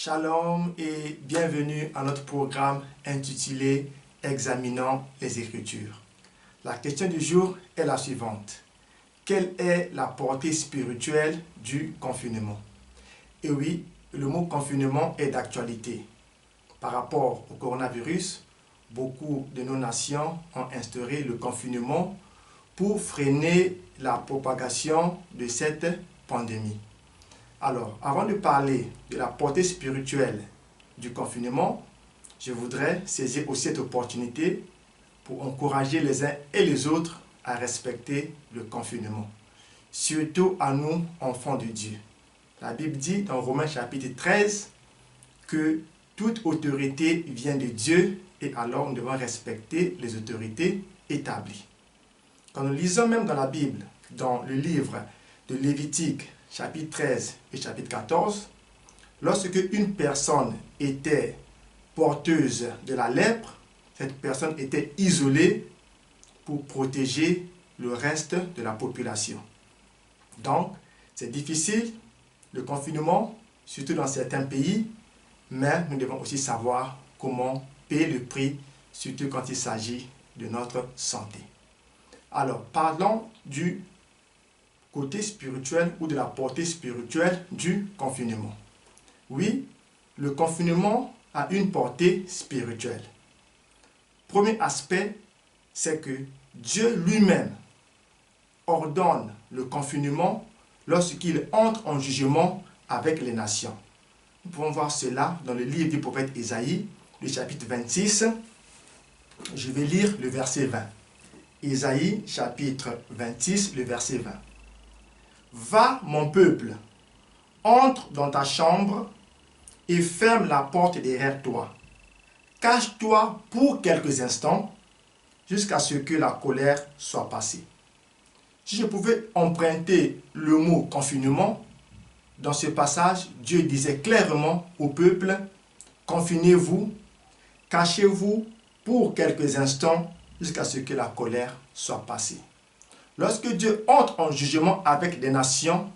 Shalom et bienvenue à notre programme intitulé Examinons les Écritures. La question du jour est la suivante. Quelle est la portée spirituelle du confinement? Et oui, le mot confinement est d'actualité. Par rapport au coronavirus, beaucoup de nos nations ont instauré le confinement pour freiner la propagation de cette pandémie. Alors, avant de parler de la portée spirituelle du confinement, je voudrais saisir aussi cette opportunité pour encourager les uns et les autres à respecter le confinement. Surtout à nous, enfants de Dieu. La Bible dit dans Romains chapitre 13 que toute autorité vient de Dieu et alors nous devons respecter les autorités établies. Quand nous lisons même dans la Bible, dans le livre de Lévitique, chapitre 13 et chapitre 14, lorsque une personne était porteuse de la lèpre, cette personne était isolée pour protéger le reste de la population. Donc, c'est difficile, le confinement, surtout dans certains pays, mais nous devons aussi savoir comment payer le prix, surtout quand il s'agit de notre santé. Alors, parlons du côté spirituel ou de la portée spirituelle du confinement. Oui, le confinement a une portée spirituelle. Premier aspect, c'est que Dieu lui-même ordonne le confinement lorsqu'il entre en jugement avec les nations. Nous pouvons voir cela dans le livre du prophète Isaïe, le chapitre 26. Je vais lire le verset 20. Isaïe, chapitre 26, le verset 20. Va, mon peuple, entre dans ta chambre et ferme la porte derrière toi. Cache-toi pour quelques instants jusqu'à ce que la colère soit passée. Si je pouvais emprunter le mot confinement, dans ce passage, Dieu disait clairement au peuple, confinez-vous, cachez-vous pour quelques instants jusqu'à ce que la colère soit passée. Lorsque Dieu entre en jugement avec des nations,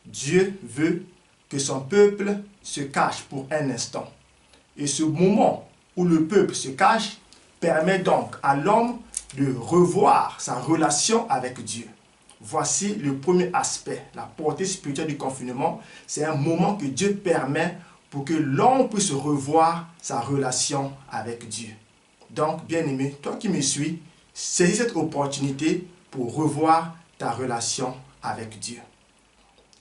Dieu veut que son peuple se cache pour un instant. Et ce moment où le peuple se cache permet donc à l'homme de revoir sa relation avec Dieu. Voici le premier aspect, la portée spirituelle du confinement. C'est un moment que Dieu permet pour que l'homme puisse revoir sa relation avec Dieu. Donc, bien-aimé, toi qui me suis, saisis cette opportunité pour revoir ta relation avec Dieu.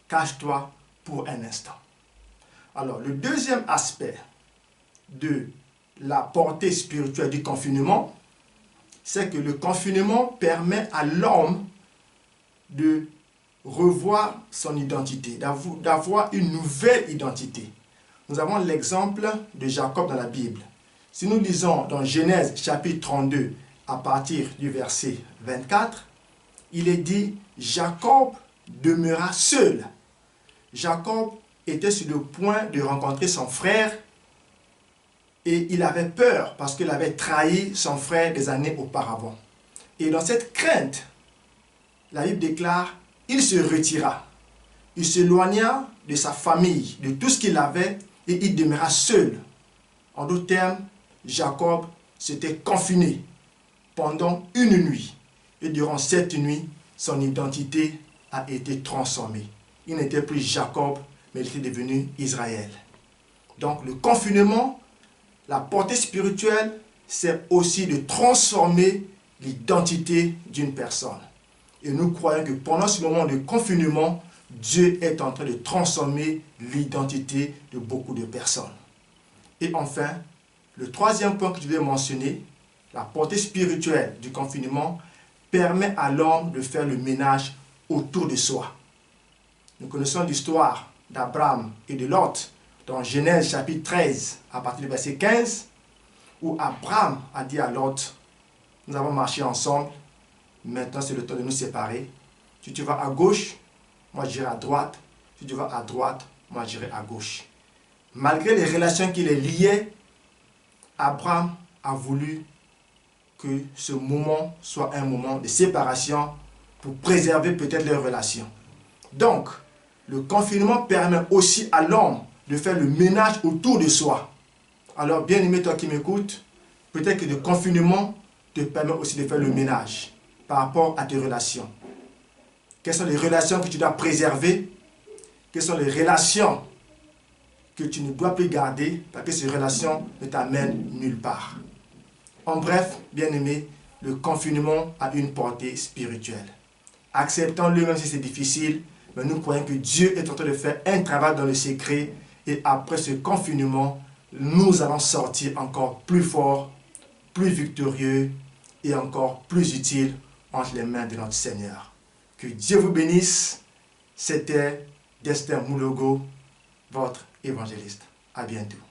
Cache-toi pour un instant. Alors, le deuxième aspect de la portée spirituelle du confinement, c'est que le confinement permet à l'homme de revoir son identité, d'avoir une nouvelle identité. Nous avons l'exemple de Jacob dans la Bible. Si nous lisons dans Genèse chapitre 32, à partir du verset 24, il est dit, Jacob demeura seul. Jacob était sur le point de rencontrer son frère et il avait peur parce qu'il avait trahi son frère des années auparavant. Et dans cette crainte, la Bible déclare, il se retira. Il s'éloigna de sa famille, de tout ce qu'il avait et il demeura seul. En d'autres termes, Jacob s'était confiné pendant une nuit. Et durant cette nuit, son identité a été transformée. Il n'était plus Jacob, mais il était devenu Israël. Donc le confinement, la portée spirituelle, c'est aussi de transformer l'identité d'une personne. Et nous croyons que pendant ce moment de confinement, Dieu est en train de transformer l'identité de beaucoup de personnes. Et enfin, le troisième point que je vais mentionner, la portée spirituelle du confinement permet à l'homme de faire le ménage autour de soi. Nous connaissons l'histoire d'Abraham et de Lot dans Genèse chapitre 13 à partir du verset 15 où Abraham a dit à Lot, nous avons marché ensemble, maintenant c'est le temps de nous séparer. Si tu vas à gauche, moi j'irai à droite. Si tu vas à droite, moi j'irai à gauche. Malgré les relations qui les liaient, Abraham a voulu que ce moment soit un moment de séparation pour préserver peut-être leurs relations. Donc, le confinement permet aussi à l'homme de faire le ménage autour de soi. Alors, bien aimé, toi qui m'écoutes, peut-être que le confinement te permet aussi de faire le ménage par rapport à tes relations. Quelles sont les relations que tu dois préserver? Quelles sont les relations que tu ne dois plus garder parce que ces relations ne t'amènent nulle part? En bref, bien aimé, le confinement a une portée spirituelle. Acceptons-le même si c'est difficile, mais nous croyons que Dieu est en train de faire un travail dans le secret et après ce confinement, nous allons sortir encore plus forts, plus victorieux et encore plus utiles entre les mains de notre Seigneur. Que Dieu vous bénisse. C'était Destin Moulogo, votre évangéliste. À bientôt.